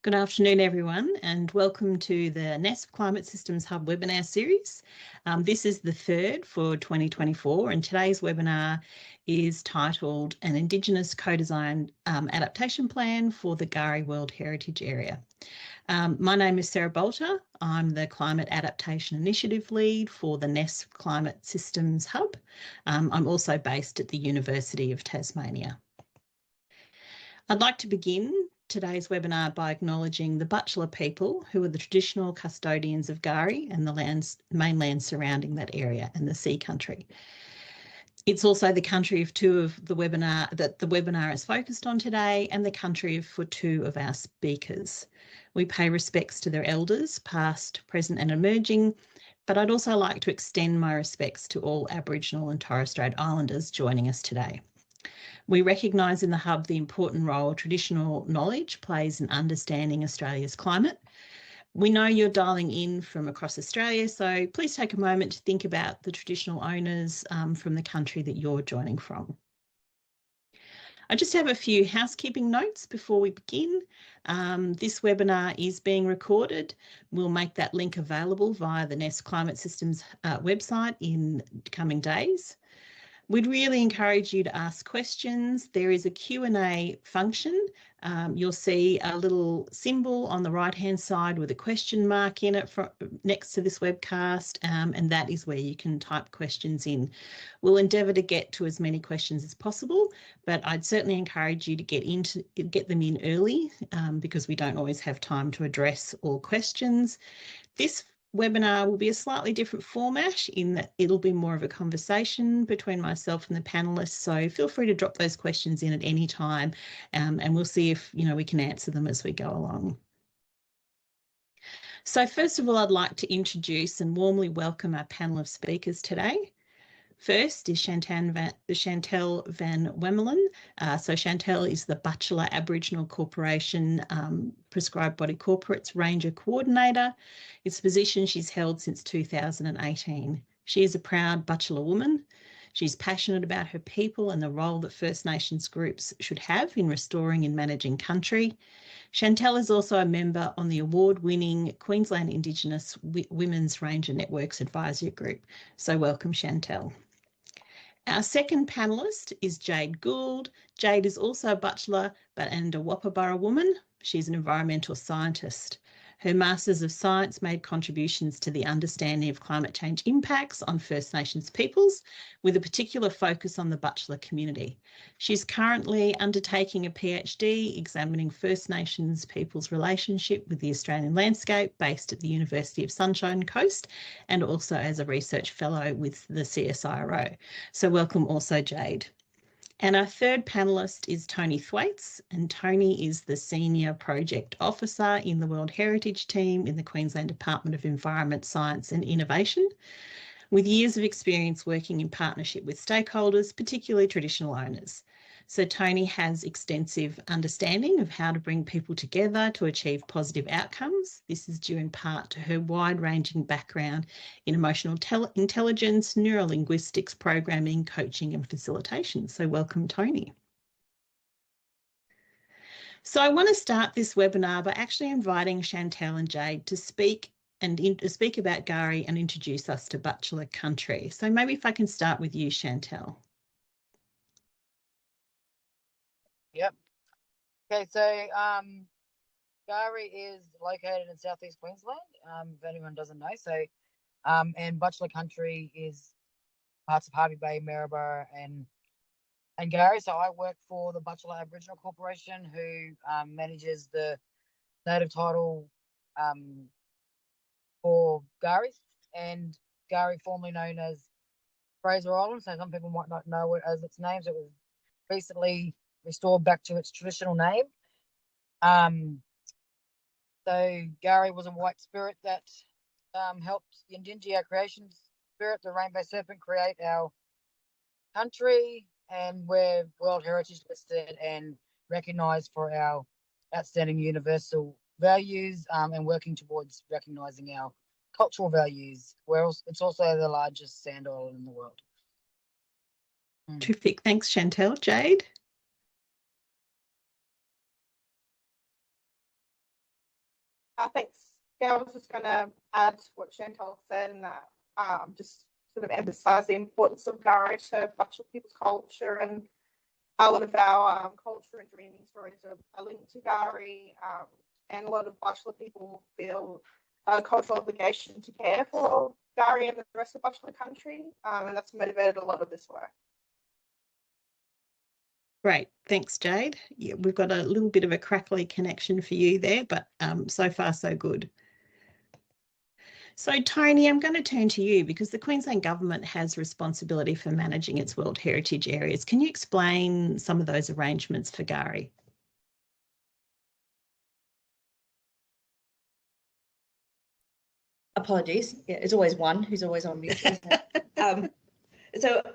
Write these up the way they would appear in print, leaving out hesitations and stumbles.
Good afternoon, everyone, and welcome to the NESP Climate Systems Hub webinar series. This is the third for 2024, and today's webinar is titled An Indigenous Co-Design Adaptation Plan for the K'gari World Heritage Area. My name is Sarah Boulter. I'm the Climate Adaptation Initiative Lead for the NESP Climate Systems Hub. I'm also based at the University of Tasmania. I'd like to begin today's webinar by acknowledging the Butchulla people, who are the traditional custodians of K'gari and the mainland surrounding that area and the sea country. It's also the country of two of the webinar that the webinar is focused on today, and the country for two of our speakers. We pay respects to their elders, past, present and emerging, but I'd also like to extend my respects to all Aboriginal and Torres Strait Islanders joining us today. We recognise in the Hub the important role traditional knowledge plays in understanding Australia's climate. We know you're dialing in from across Australia, so please take a moment to think about the traditional owners from the country that you're joining from. I just have a few housekeeping notes before we begin. This webinar is being recorded. We'll make that link available via the NESP Climate Systems website in coming days. We'd really encourage you to ask questions. There is a Q&A function. You'll see a little symbol on the right-hand side with a question mark in it next to this webcast, and that is where you can type questions in. We'll endeavour to get to as many questions as possible, but I'd certainly encourage you to get them in early because we don't always have time to address all questions. This webinar will be a slightly different format in that it'll be more of a conversation between myself and the panellists. So feel free to drop those questions in at any time, and we'll see if we can answer them as we go along. So first of all, I'd like to introduce and warmly welcome our panel of speakers today. First is Chantel van Wemmelen. So Chantel is the Butchulla Aboriginal Corporation Prescribed Body Corporates Ranger Coordinator. It's a position she's held since 2018. She is a proud Butchulla woman. She's passionate about her people and the role that First Nations groups should have in restoring and managing country. Chantel is also a member on the award-winning Queensland Indigenous Women's Ranger Networks Advisory Group. So welcome, Chantel. Our second panellist is Jade Gould. Jade is also a Butchulla and a Wapabara woman. She's an environmental scientist. Her Masters of Science made contributions to the understanding of climate change impacts on First Nations peoples, with a particular focus on the Butchulla community. She's currently undertaking a PhD examining First Nations peoples' relationship with the Australian landscape, based at the University of Sunshine Coast, and also as a research fellow with the CSIRO. So welcome also, Jade. And our third panellist is Tony Thwaites, and Tony is the Senior Project Officer in the World Heritage Team in the Queensland Department of Environment, Science and Innovation, with years of experience working in partnership with stakeholders, particularly traditional owners. So Tony has extensive understanding of how to bring people together to achieve positive outcomes. This is due in part to her wide-ranging background in emotional intelligence, neurolinguistics, programming, coaching and facilitation. So welcome, Tony. So I want to start this webinar by actually inviting Chantel and Jade to speak about K'gari and introduce us to Butchulla country. So maybe if I can start with you, Chantel. Yep. Okay, so K'gari is located in southeast Queensland, if anyone doesn't know. So, and Butchulla country is parts of Hervey Bay, Maryborough, and K'gari. So I work for the Butchulla Aboriginal Corporation, who manages the native title for K'gari, and K'gari, formerly known as Fraser Island. So some people might not know it as its name. So it was recently restored back to its traditional name. So K'gari was a white spirit that helped the Indigenous creation spirit, the rainbow serpent, create our country, and we're World Heritage listed and recognised for our outstanding universal values, and working towards recognising our cultural values. It's also the largest sand island in the world. Terrific. Thanks, Chantel. Jade? Thanks. Yeah, I was just going to add what Chantal said, and that just sort of emphasise the importance of K'gari to Butchulla people's culture, and a lot of our culture and dreaming stories are linked to K'gari, and a lot of Butchulla people feel a cultural obligation to care for K'gari and the rest of Butchulla country, and that's motivated a lot of this work. Great, thanks, Jade. Yeah, we've got a little bit of a crackly connection for you there, but so far so good. So Tony, I'm going to turn to you because the Queensland Government has responsibility for managing its World Heritage areas. Can you explain some of those arrangements for K'gari? Apologies. Yeah, it's always one who's always on mute, isn't it?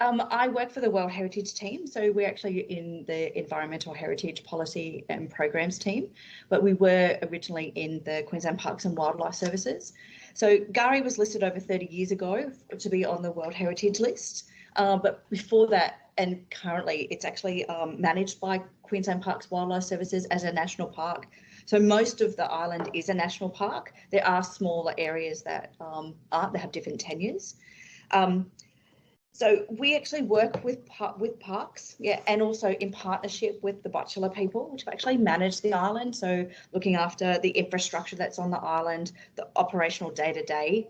I work for the World Heritage team, so we're actually in the Environmental Heritage Policy and Programs team, but we were originally in the Queensland Parks and Wildlife Services. So K'gari was listed over 30 years ago to be on the World Heritage list, but before that, and currently it's actually managed by Queensland Parks Wildlife Services as a national park. So most of the island is a national park. There are smaller areas that aren't, that have different tenures. So we actually work with parks, yeah, and also in partnership with the Butchulla people to actually manage the island. So looking after the infrastructure that's on the island, the operational day-to-day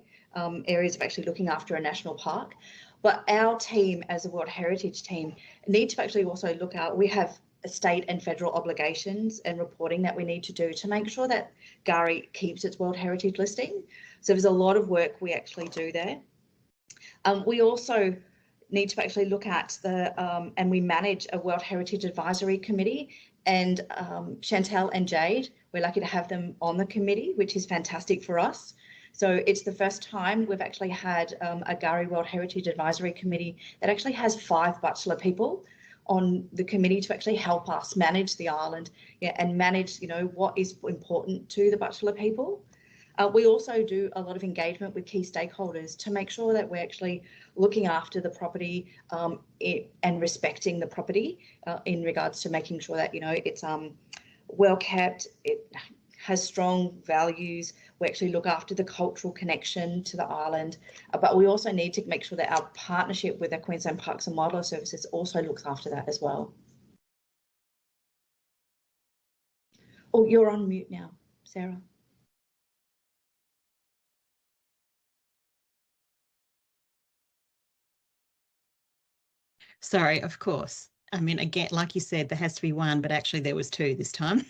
areas of actually looking after a national park. But our team as a World Heritage team need to actually also look out, we have state and federal obligations and reporting that we need to do to make sure that K'gari keeps its World Heritage listing. So there's a lot of work we actually do there. We also need to actually look at the, and we manage a World Heritage Advisory Committee, and Chantal and Jade, we're lucky to have them on the committee, which is fantastic for us. So it's the first time we've actually had a K'gari World Heritage Advisory Committee that actually has 5 Butchulla people on the committee to actually help us manage the island, yeah, and manage, you know, what is important to the Butchulla people. We also do a lot of engagement with key stakeholders to make sure that we're actually looking after the property and respecting the property in regards to making sure that, you know, it's well kept, it has strong values. We actually look after the cultural connection to the island, but we also need to make sure that our partnership with the Queensland Parks and Wildlife Services also looks after that as well. Oh, you're on mute now, Sarah. Sorry, of course. I mean, again, like you said, there has to be one, but actually there was 2 this time.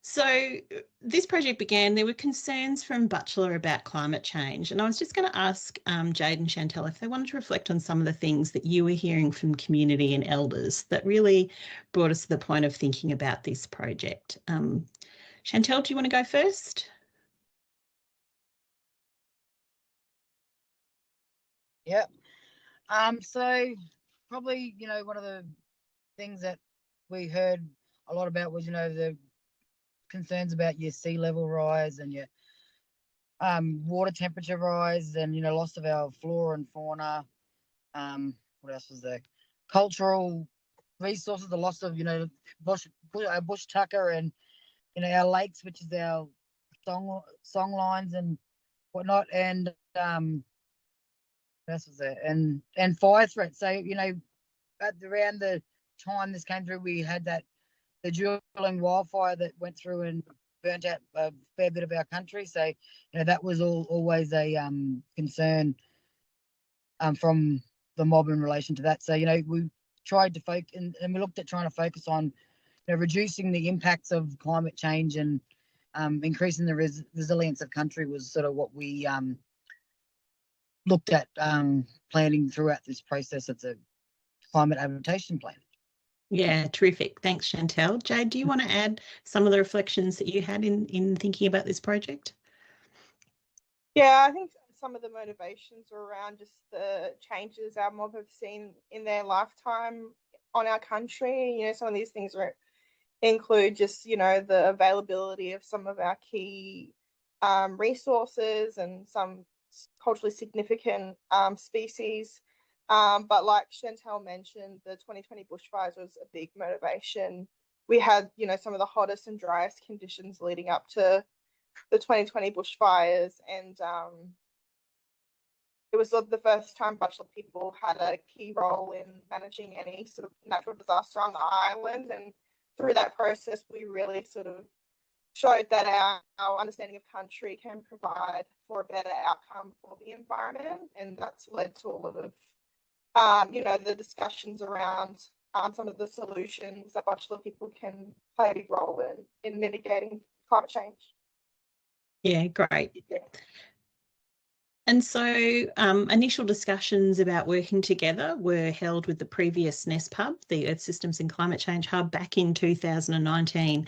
So this project began, there were concerns from Butchulla about climate change. And I was just going to ask Jade and Chantal if they wanted to reflect on some of the things that you were hearing from community and elders that really brought us to the point of thinking about this project. Chantal, do you want to go first? Yep. So probably, you know, one of the things that we heard a lot about was, you know, the concerns about your sea level rise and your water temperature rise, and, you know, loss of our flora and fauna. What else was there? Cultural resources, the loss of, you know, bush tucker, and, you know, our lakes, which is our song lines and whatnot, and what else was there? And fire threats. So, you know, around the time this came through, we had the Juling wildfire that went through and burnt out a fair bit of our country. So, you know, that was always a concern from the mob in relation to that. So, you know, we tried to focus, and we looked at trying to focus on, you know, reducing the impacts of climate change and increasing the resilience of country was sort of what we looked at planning throughout this process of the Climate Adaptation Plan. Yeah, terrific. Thanks, Chantal. Jade, do you want to add some of the reflections that you had in thinking about this project? Yeah, I think some of the motivations are around just the changes our mob have seen in their lifetime on our country. You know, some of these things include just, you know, the availability of some of our key resources and some culturally significant species. But like Chantal mentioned, the 2020 bushfires was a big motivation we had, you know, some of the hottest and driest conditions leading up to the 2020 bushfires, and it was the first time Butchulla people had a key role in managing any sort of natural disaster on the island. And through that process, we really sort of showed that our understanding of country can provide for a better outcome for the environment. And that's led to a lot of, you know, the discussions around some of the solutions that Butchulla people can play a big role in mitigating climate change. Yeah, great. Yeah. And so initial discussions about working together were held with the previous NESP Hub, the Earth Systems and Climate Change Hub, back in 2019.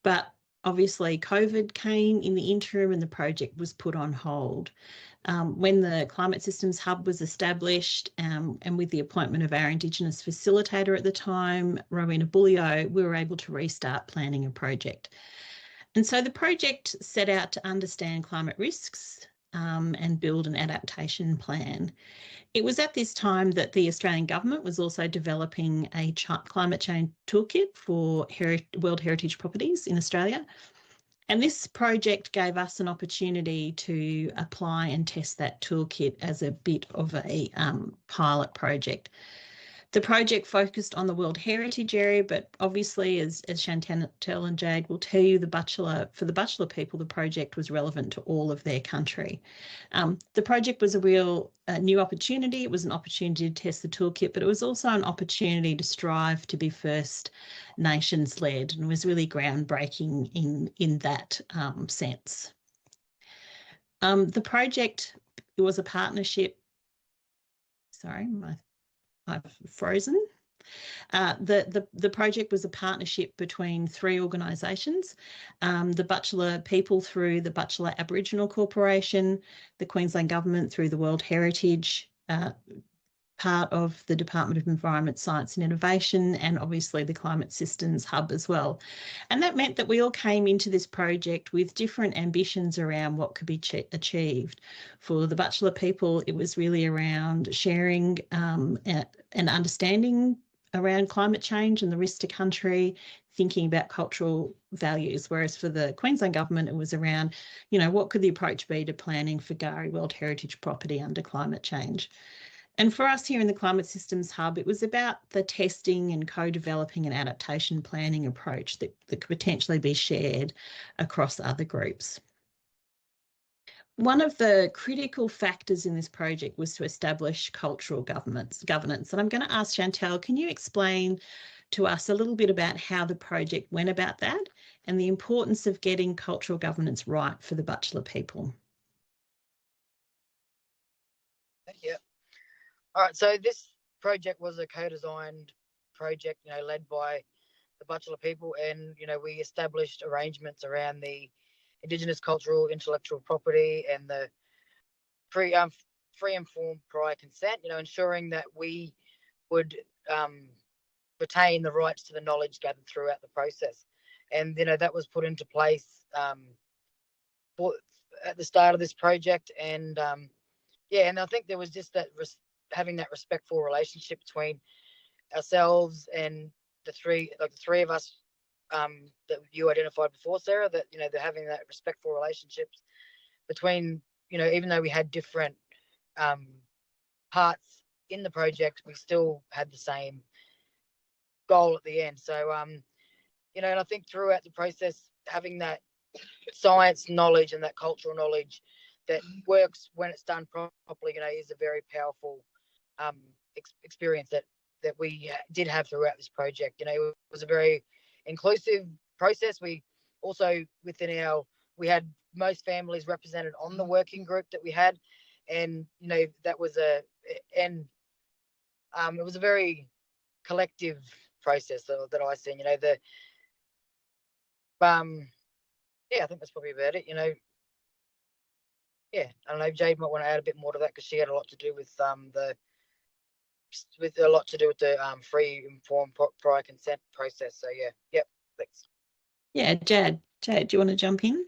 But obviously COVID came in the interim and the project was put on hold. When the Climate Systems Hub was established, and with the appointment of our Indigenous facilitator at the time, Rowena Butchulla, we were able to restart planning a project. And so the project set out to understand climate risks and build an adaptation plan. It was at this time that the Australian government was also developing a climate change toolkit for World Heritage properties in Australia. And this project gave us an opportunity to apply and test that toolkit as a bit of a pilot project. The project focused on the World Heritage area, but obviously, as Chantel and Jade will tell you, for the Butchulla people, the project was relevant to all of their country. The project was a real new opportunity. It was an opportunity to test the toolkit, but it was also an opportunity to strive to be First Nations-led, and was really groundbreaking in that sense. The project, it was a partnership. Sorry, I've frozen. The project was a partnership between three organisations, the Butchulla people through the Butchulla Aboriginal Corporation, the Queensland Government through the World Heritage part of the Department of Environment, Science and Innovation, and obviously the Climate Systems Hub as well. And that meant that we all came into this project with different ambitions around what could be achieved. For the Butchulla people, it was really around sharing and understanding around climate change and the risk to country, thinking about cultural values, whereas for the Queensland Government, it was around, you know, what could the approach be to planning for K'gari World Heritage property under climate change. And for us here in the Climate Systems Hub, it was about the testing and co-developing an adaptation planning approach that could potentially be shared across other groups. One of the critical factors in this project was to establish cultural governance. And I'm going to ask Chantel, can you explain to us a little bit about how the project went about that and the importance of getting cultural governance right for the Butchulla people? Yeah. All right, so this project was a co-designed project, you know, led by the Butchulla people, and, you know, we established arrangements around the Indigenous cultural intellectual property and the free informed prior consent, you know, ensuring that we would retain the rights to the knowledge gathered throughout the process. And, you know, that was put into place at the start of this project. And yeah, and I think there was just that having that respectful relationship between ourselves and the three of us that you identified before, Sarah, that, you know, they're having that respectful relationships between, you know, even though we had different parts in the project, we still had the same goal at the end. So, you know, and I think throughout the process, having that science knowledge and that cultural knowledge that works when it's done properly, you know, is a very powerful experience that we did have throughout this project. You know, it was a very inclusive process. We also, we had most families represented on the working group that we had, and, you know, that was it was a very collective process that I seen. You know, yeah, I think that's probably about it. You know, yeah, I don't know. Jade might want to add a bit more to that because she had a lot to do with the free informed prior consent process. So yeah, yep, thanks. Yeah, Jade, do you want to jump in?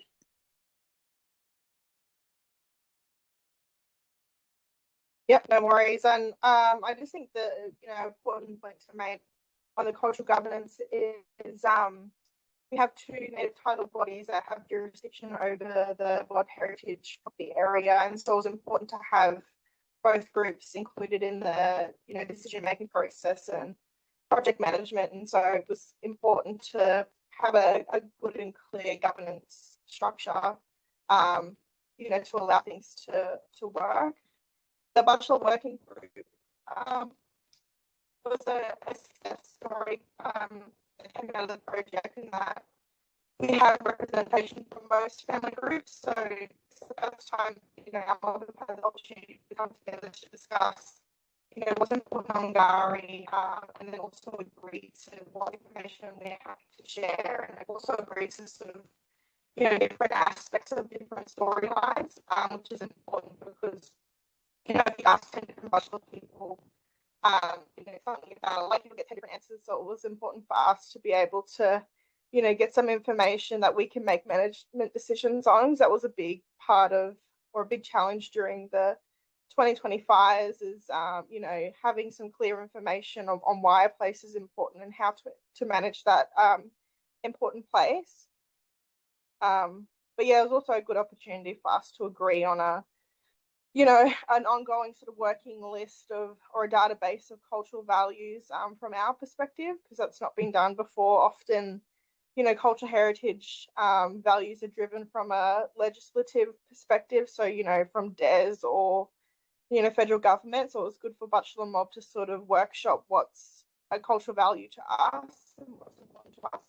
Yep, no worries. And I just think that, you know, important points were made on the cultural governance is we have 2 native title bodies that have jurisdiction over the World Heritage of the area, and so it was important to have both groups included in the decision-making process and project management. And so it was important to have a good and clear governance structure, to allow things to work. The Butchulla working group was a success story that came out of the project, in that we have representation from most family groups. So it's the first time, our group had the opportunity to come together to discuss, what's important on K'gari, and then also agree to what information we're happy to share, and also agree to sort of, different aspects of different storylines, which is important because, if you ask 10 different Butchulla people, something about like you'll get 10 different answers. So it was important for us to be able to, get some information that we can make management decisions on. That was a big part of, or a big challenge during the 2025s, is, having some clear information on why a place is important and how to manage that important place. But yeah, it was also a good opportunity for us to agree on an ongoing sort of working list of, or a database of cultural values from our perspective, because that's not been done before. Often, cultural heritage values are driven from a legislative perspective. So, from DES or, federal government. So it was good for Butchulla Mob to sort of workshop what's a cultural value to us and what's important to us.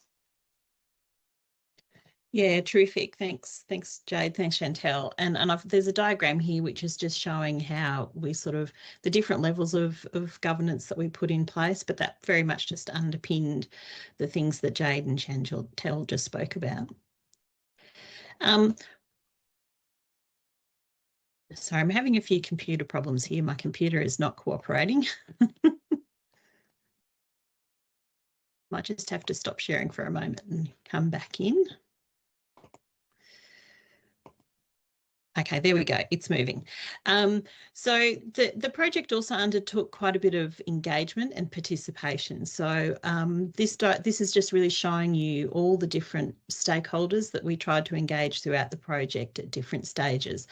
Yeah, terrific. Thanks, Jade. Thanks, Chantel. And there's a diagram here which is just showing how we sort of, the different levels of governance that we put in place, but that very much just underpinned the things that Jade and Chantel just spoke about. Sorry, I'm having a few computer problems here. My computer is not cooperating. Might just have to stop sharing for a moment and come back in. Okay, there we go. It's moving. So the project also undertook quite a bit of engagement and participation. So this is just really showing you all the different stakeholders that we tried to engage throughout the project at different stages.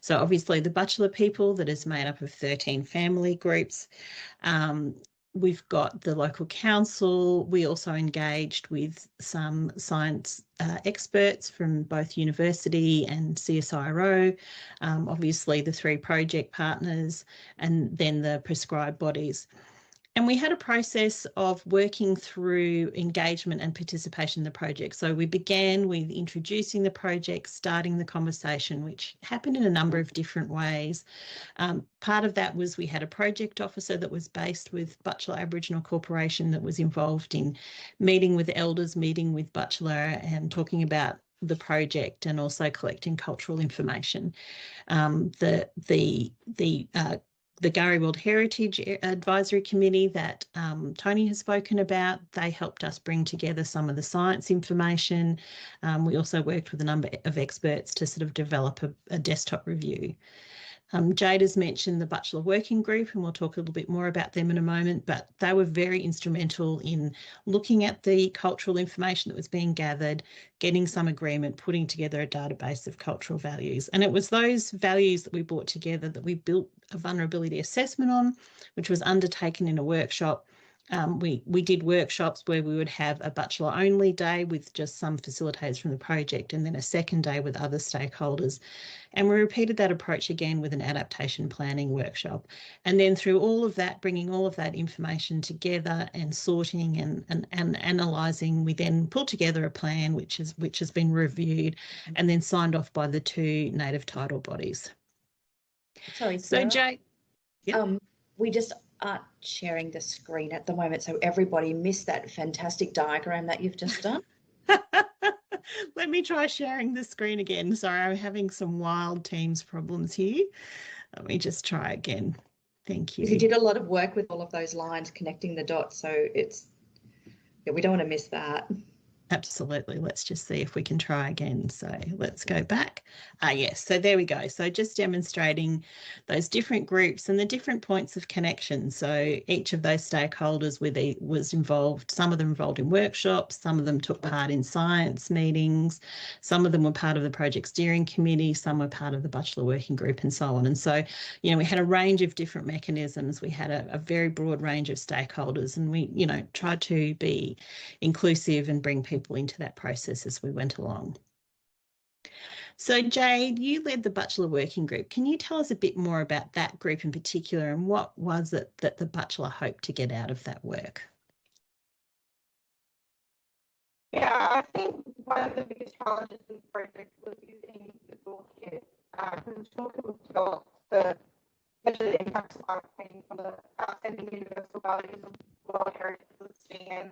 So obviously the Butchulla people, that is made up of 13 family groups. We've got the local council. We also engaged with some science experts from both university and CSIRO, obviously the 3 project partners, and then the prescribed bodies. And we had a process of working through engagement and participation in the project. So we began with introducing the project, starting the conversation, which happened in a number of different ways. Part of that was we had a project officer that was based with Butchulla Aboriginal Corporation that was involved in meeting with elders, meeting with Butchulla and talking about the project and also collecting cultural information. The K'gari World Heritage Advisory Committee that Tony has spoken about, they helped us bring together some of the science information. We also worked with a number of experts to sort of develop a desktop review. Jade has mentioned the Butchulla Working Group, and we'll talk a little bit more about them in a moment, but they were very instrumental in looking at the cultural information that was being gathered, getting some agreement, putting together a database of cultural values. And it was those values that we brought together that we built a vulnerability assessment on, which was undertaken in a workshop. We did workshops where we would have a Butchulla only day with just some facilitators from the project, and then a second day with other stakeholders. And we repeated that approach again with an adaptation planning workshop. And then through all of that, bringing all of that information together and sorting and analysing, we then pulled together a plan which has been reviewed and then signed off by the 2 native title bodies. Sorry, so Jade. Yep. We just aren't sharing the screen at the moment, so everybody missed that fantastic diagram that you've just done. Let me try sharing the screen again. Sorry, I'm having some wild Teams problems here. Let me just try again. Thank you. You did a lot of work with all of those lines connecting the dots, so we don't want to miss that. Absolutely. Let's just see if we can try again. So let's go back. Yes, so there we go. So just demonstrating those different groups and the different points of connection. So each of those stakeholders was involved, some of them involved in workshops, some of them took part in science meetings, some of them were part of the project steering committee, some were part of the Butchulla working group and so on. And so, you know, we had a range of different mechanisms. We had a very broad range of stakeholders, and we, you know, tried to be inclusive and bring people into that process as we went along. So Jade, you led the Butchulla working group. Can you tell us a bit more about that group in particular, and what was it that the Butchulla hoped to get out of that work? Yeah, I think one of the biggest challenges in the project was using the toolkit. The toolkit was developed to measure the impacts of climate change on the outstanding universal values of World Heritage Listing, and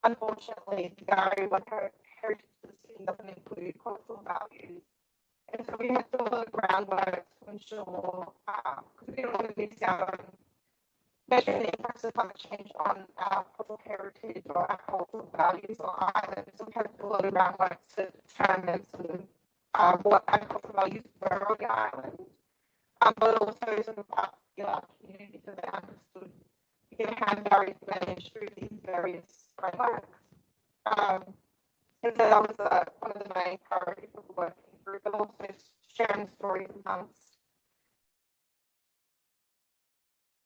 unfortunately, the K'gari Heritage Listing doesn't include cultural values. And so we had to do a lot of groundwork to ensure, because we didn't want to miss out on measuring the impacts of climate change on our cultural heritage or our cultural values on islands. So we had to do a lot of groundwork to determine sort of what our cultural values were on the island, but also sort of upskill our community so they understood, you know, how K'gari managed through these various frameworks. And so that was one of the main priorities of the working group, but also sharing stories amongst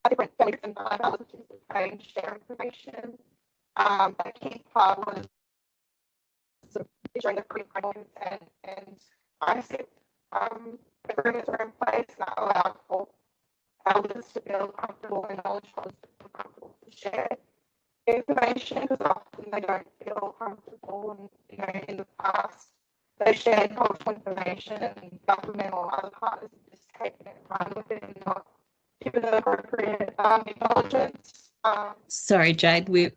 different families and others, which is trying to share information. A key part was sort of ensuring the pre-framework and ISIP agreements were in place that allowed for elders to feel comfortable and knowledge holders to feel comfortable to share information, because often they don't feel comfortable, and you know, in the past they shared cultural information and government or other partners have just taken it and run with it and not given the appropriate acknowledgements. Sorry, Jade, we're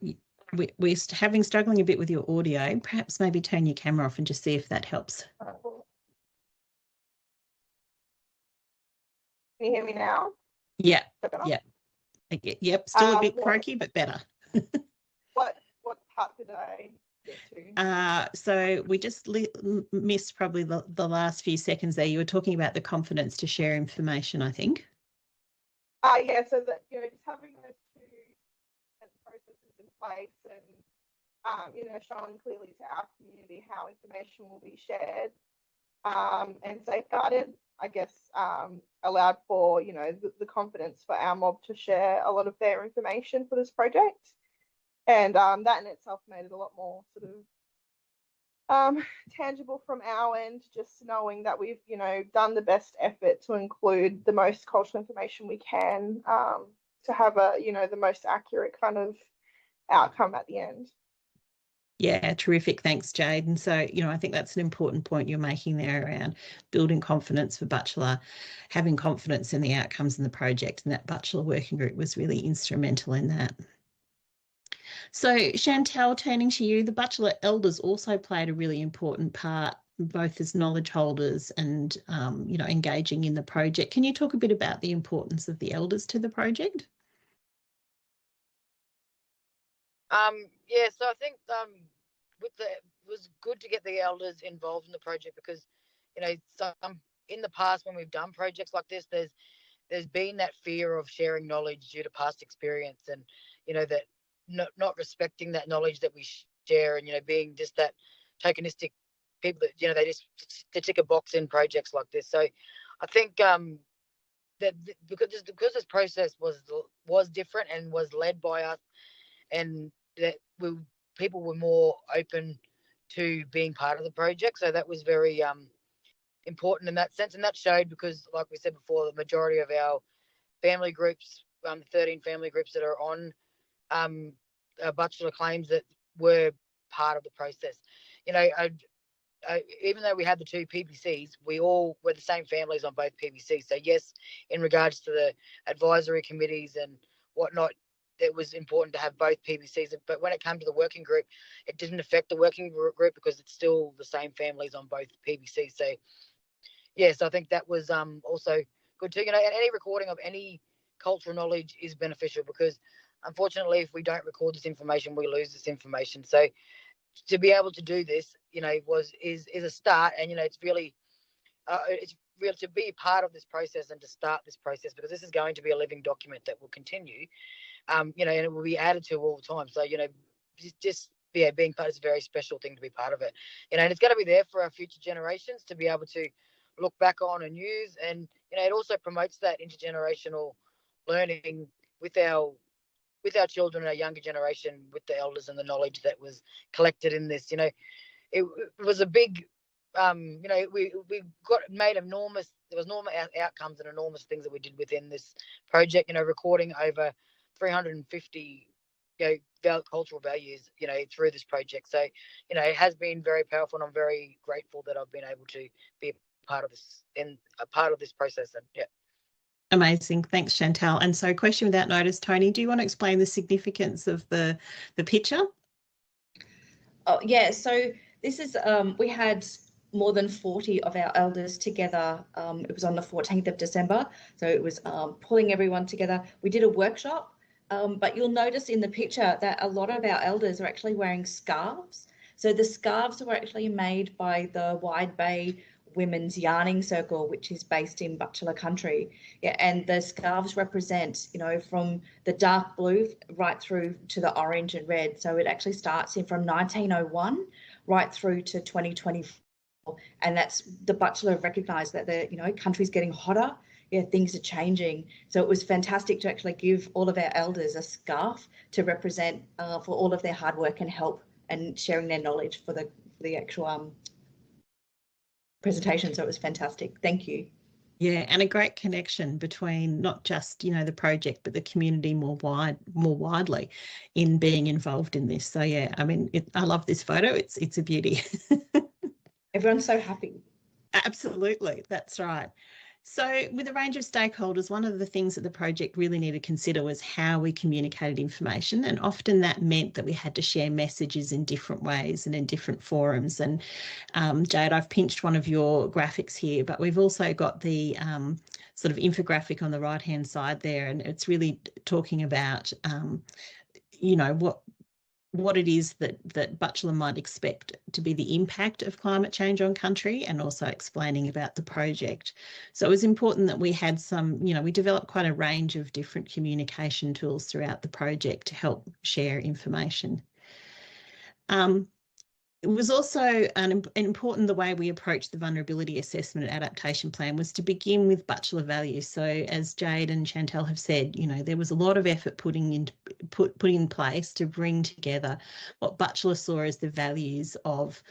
struggling a bit with your audio. Perhaps maybe turn your camera off and just see if that helps. Can you hear me now? Yeah, yeah. Yep, still a bit croaky, but better. What part did I get to? So we just missed probably the last few seconds there. You were talking about the confidence to share information, I think. Yeah, so that, you know, just having those two processes in place and, you know, showing clearly to our community how information will be shared and safeguarded, I guess, allowed for, you know, the confidence for our mob to share a lot of their information for this project. And that in itself made it a lot more sort of tangible from our end, just knowing that we've, you know, done the best effort to include the most cultural information we can to have a, you know, the most accurate kind of outcome at the end. Yeah, terrific. Thanks, Jade. And so, you know, I think that's an important point you're making there around building confidence for Butchulla, having confidence in the outcomes in the project, and that Butchulla working group was really instrumental in that. So Chantal, turning to you, the Butchulla elders also played a really important part, both as knowledge holders and, you know, engaging in the project. Can you talk a bit about the importance of the elders to the project? Yeah, so I think it was good to get the elders involved in the project, because, you know, in the past when we've done projects like this, there's been that fear of sharing knowledge due to past experience, and, you know, that not respecting that knowledge that we share, and, you know, being just that tokenistic people that, you know, they just to tick a box in projects like this. So I think that because this process was different and was led by us, and that people were more open to being part of the project, so that was very important in that sense, and that showed because, like we said before, the majority of our family groups, 13 family groups that are on Butchulla claims, that were part of the process. You know, even though we had the two PBCs, we all were the same families on both PBCs. So yes, in regards to the advisory committees and whatnot, it was important to have both PBCs. But when it came to the working group, it didn't affect the working group because it's still the same families on both PBCs. So yes, I think that was also good too. You know, and any recording of any cultural knowledge is beneficial, because unfortunately, if we don't record this information, we lose this information. So to be able to do this, you know, is a start. And, you know, it's really to be part of this process and to start this process, because this is going to be a living document that will continue, you know, and it will be added to all the time. So, you know, being part is a very special thing to be part of it, you know, and it's going to be there for our future generations to be able to look back on and use. And, you know, it also promotes that intergenerational learning with our children, our younger generation, with the elders and the knowledge that was collected in this. You know, it was a big, you know, we made enormous outcomes and enormous things that we did within this project, you know, recording over 350, you know, cultural values, you know, through this project. So, you know, it has been very powerful, and I'm very grateful that I've been able to be a part of this process. And yeah. Amazing. Thanks, Chantal. And so, question without notice, Tony, do you want to explain the significance of the picture? Oh, yeah. So this is, we had more than 40 of our elders together. It was on the 14th of December. So it was pulling everyone together. We did a workshop, but you'll notice in the picture that a lot of our elders are actually wearing scarves. So the scarves were actually made by the Wide Bay Women's Yarning Circle, which is based in Butchulla country. Yeah, and the scarves represent, you know, from the dark blue right through to the orange and red. So it actually starts in from 1901 right through to 2024. And that's the Butchulla recognised that the, you know, country's getting hotter. Yeah, things are changing. So it was fantastic to actually give all of our elders a scarf to represent for all of their hard work and help and sharing their knowledge for the actual presentation. So it was fantastic. Thank you. Yeah, and a great connection between not just, you know, the project, but the community more widely in being involved in this. So yeah, I mean, I love this photo. It's a beauty. Everyone's so happy. Absolutely, that's right. So with a range of stakeholders, one of the things that the project really needed to consider was how we communicated information. And often that meant that we had to share messages in different ways and in different forums. And Jade, I've pinched one of your graphics here, but we've also got the sort of infographic on the right-hand side there. And it's really talking about, you know, what it is that Butchulla might expect to be the impact of climate change on country, and also explaining about the project. So it was important that we had some, you know, we developed quite a range of different communication tools throughout the project to help share information. It was also important the way we approached the vulnerability assessment and adaptation plan was to begin with Butchulla values. So as Jade and Chantal have said, you know, there was a lot of effort put in place to bring together what Butchulla saw as the values of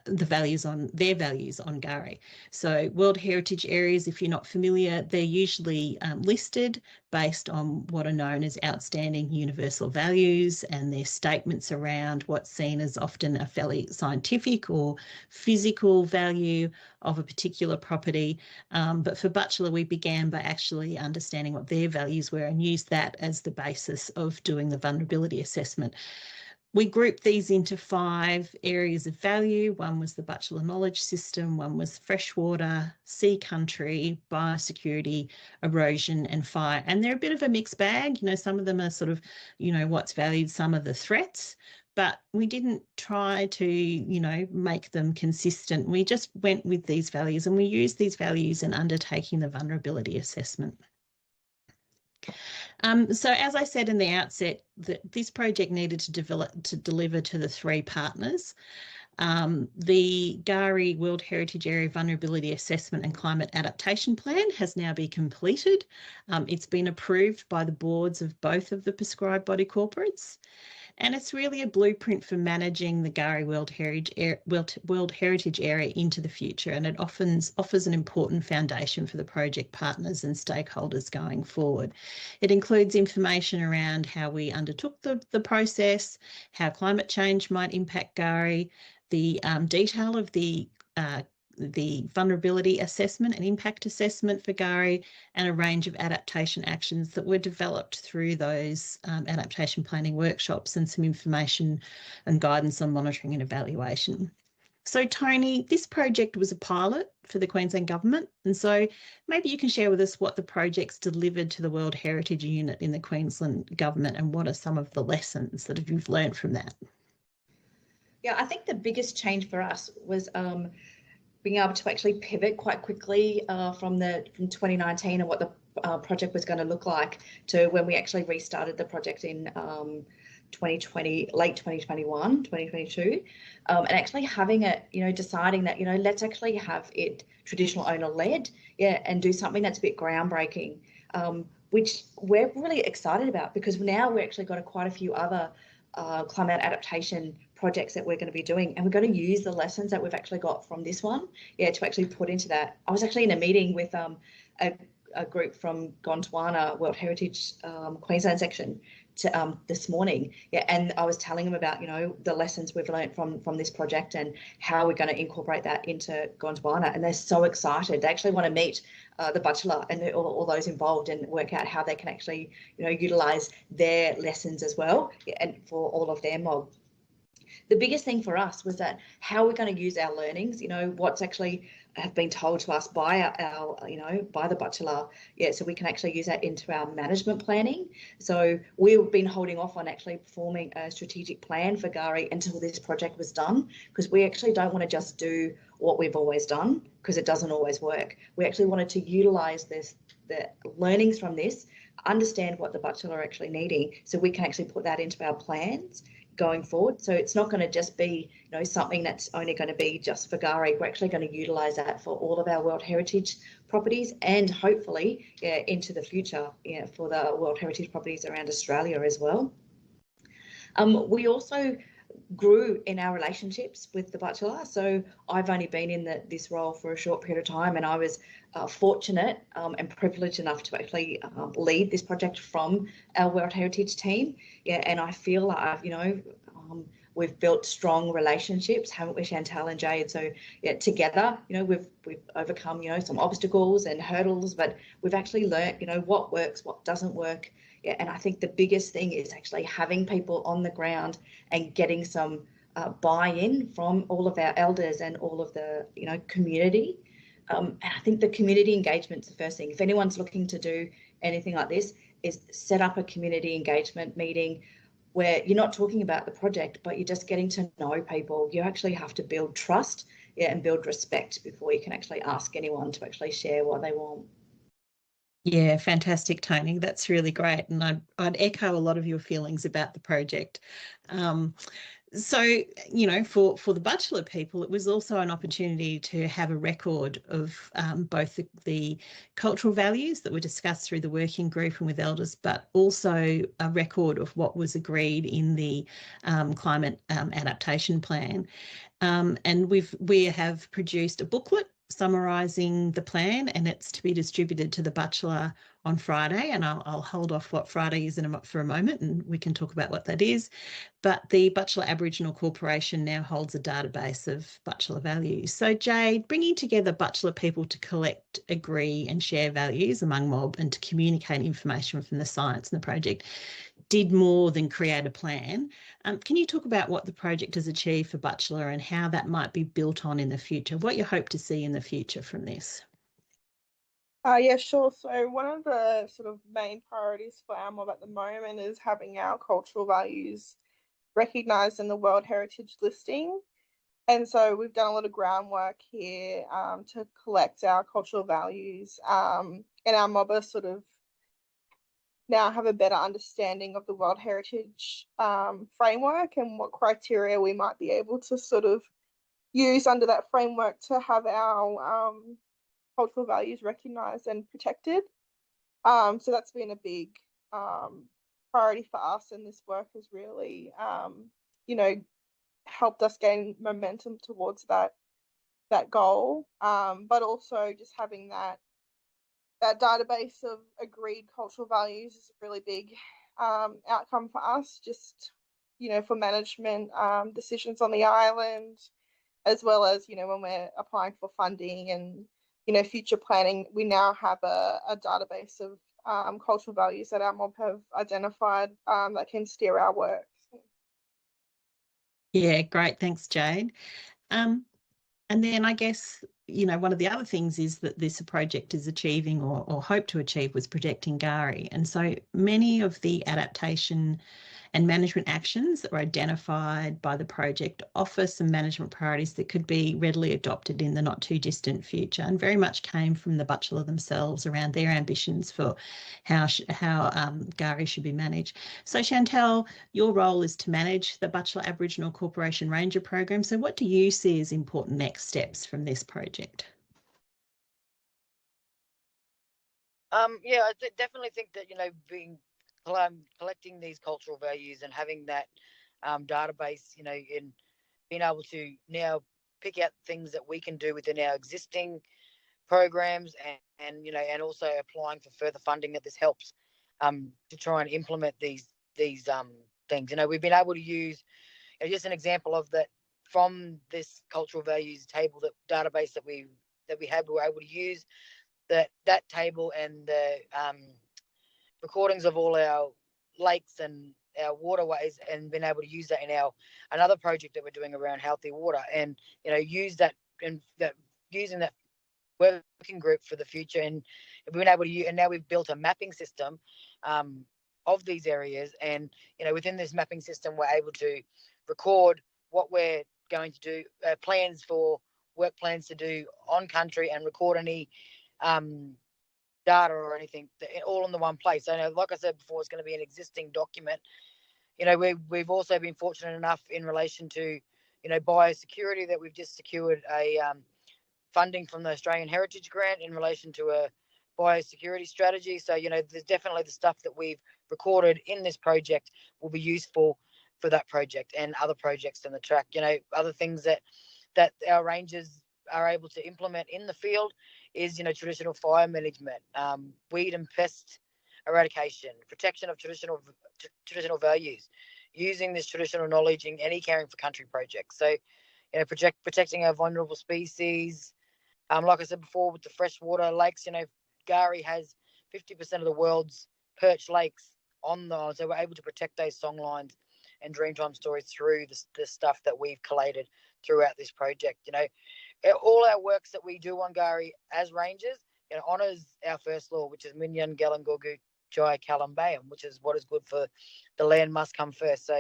their values on K'gari. So World Heritage Areas, if you're not familiar, they're usually listed based on what are known as outstanding universal values, and their statements around what's seen as often a fairly scientific or physical value of a particular property. But for Butchulla, we began by actually understanding what their values were and used that as the basis of doing the vulnerability assessment. We grouped these into 5 areas of value. One was the Butchulla knowledge system, one was freshwater, sea country, biosecurity, erosion and fire. And they're a bit of a mixed bag. You know, some of them are sort of, you know, what's valued, some of the threats, but we didn't try to, you know, make them consistent. We just went with these values, and we used these values in undertaking the vulnerability assessment. So as I said in the outset, this project needed to deliver to the 3 partners. The K'gari World Heritage Area Vulnerability Assessment and Climate Adaptation Plan has now been completed. It's been approved by the boards of both of the prescribed body corporates. And it's really a blueprint for managing the K'gari World Heritage Area into the future, and it offers an important foundation for the project partners and stakeholders going forward. It includes information around how we undertook the process, how climate change might impact K'gari, the detail of the vulnerability assessment and impact assessment for K'gari, and a range of adaptation actions that were developed through those adaptation planning workshops, and some information and guidance on monitoring and evaluation. So Tony, this project was a pilot for the Queensland Government, and so maybe you can share with us what the project's delivered to the World Heritage Unit in the Queensland Government, and what are some of the lessons that you've learned from that? Yeah, I think the biggest change for us was being able to actually pivot quite quickly from 2019 and what the project was going to look like to when we actually restarted the project in 2020, late 2021, 2022, and actually having it, deciding that, let's actually have it traditional owner led, and do something that's a bit groundbreaking, which we're really excited about, because now we've actually got quite a few other climate adaptation projects that we're going to be doing, and we're going to use the lessons that we've actually got from this one, to actually put into that. I was actually in a meeting with a group from Gondwana World Heritage Queensland section this morning, and I was telling them about the lessons we've learned from this project and how we're going to incorporate that into Gondwana, and they're so excited. They actually want to meet the Butchulla and all those involved and work out how they can actually utilize their lessons as well, and for all of their mob. The biggest thing for us was that how we're going to use our learnings, what's actually have been told to us by our by the Butchulla, so we can actually use that into our management planning. So we've been holding off on actually performing a strategic plan for K'gari until this project was done, because we actually don't want to just do what we've always done, because it doesn't always work. We actually wanted to utilize the learnings from this, understand what the Butchulla are actually needing, so we can actually put that into our plans going forward. So it's not going to just be something that's only going to be just for K'gari. We're actually going to utilize that for all of our World Heritage properties, and hopefully into the future for the World Heritage properties around Australia as well. We also grew in our relationships with the Butchulla. So I've only been in this role for a short period of time, and I was fortunate and privileged enough to actually lead this project from our World Heritage team. And I feel like we've built strong relationships, haven't we, Chantal and Jade? So together, we've overcome some obstacles and hurdles, but we've actually learnt what works, what doesn't work. And I think the biggest thing is actually having people on the ground and getting some buy-in from all of our elders and all of the community. And I think the community engagement's the first thing. If anyone's looking to do anything like this, is set up a community engagement meeting where you're not talking about the project, but you're just getting to know people. You actually have to build trust and build respect before you can actually ask anyone to actually share what they want. Yeah, fantastic, Tony. That's really great. And I'd echo a lot of your feelings about the project. So, for the Butchulla people, it was also an opportunity to have a record of both the cultural values that were discussed through the working group and with elders, but also a record of what was agreed in the Climate Adaptation Plan. And we have produced a booklet summarising the plan, and it's to be distributed to the Butchulla on Friday, and I'll hold off what Friday is for a moment, and we can talk about what that is. But the Butchulla Aboriginal Corporation now holds a database of Butchulla values. So Jade, bringing together Butchulla people to collect, agree and share values among mob and to communicate information from the science and the project did more than create a plan. Can you talk about what the project has achieved for Butchulla and how that might be built on in the future? What you hope to see in the future from this? Yeah, sure. So one of the sort of main priorities for our mob at the moment is having our cultural values recognised in the World Heritage listing. And so we've done a lot of groundwork here to collect our cultural values, and our mob are sort of now have a better understanding of the World Heritage framework and what criteria we might be able to sort of use under that framework to have our cultural values recognised and protected. So that's been a big priority for us, and this work has really, helped us gain momentum towards that goal. But also just having that database of agreed cultural values is a really big outcome for us, just, for management decisions on the island, as well as, when we're applying for funding and, future planning. We now have a database of cultural values that our mob have identified that can steer our work. Yeah, great. Thanks, Jade. And then I guess, one of the other things is that this project is achieving or hope to achieve was protecting K'gari. And so many of the adaptation and management actions that were identified by the project offer some management priorities that could be readily adopted in the not too distant future, and very much came from the Butchulla themselves around their ambitions for how K'gari should be managed. So Chantelle, your role is to manage the Butchulla Aboriginal Corporation Ranger program. So what do you see as important next steps from this project? Yeah, I definitely think that, collecting these cultural values and having that database, in being able to now pick out things that we can do within our existing programs and also applying for further funding that this helps to try and implement these things. We've been able to use just an example of that from this cultural values table, that database that we had. We were able to use that table and the recordings of all our lakes and our waterways, and been able to use that in another project that we're doing around healthy water, and use that and using that working group for the future. And we've been able to use, and now we've built a mapping system of these areas, and within this mapping system we're able to record what we're going to do, work plans to do on country, and record any data or anything, all in the one place. So like I said before, it's going to be an existing document. We've also been fortunate enough in relation to biosecurity, that we've just secured a funding from the Australian Heritage Grant in relation to a biosecurity strategy. So there's definitely the stuff that we've recorded in this project will be useful for that project and other projects in the track. Other things that our rangers are able to implement in the field is traditional fire management, weed and pest eradication, protection of traditional values, using this traditional knowledge in any caring for country projects. So protecting our vulnerable species. Like I said before, with the freshwater lakes, K'gari has 50% of the world's perch lakes so we're able to protect those songlines and Dreamtime stories through the stuff that we've collated throughout this project. All our works that we do on K'gari as rangers, honours our first law, which is Minyan Galangogu Jai Kalambayam, which is what is good for the land must come first. So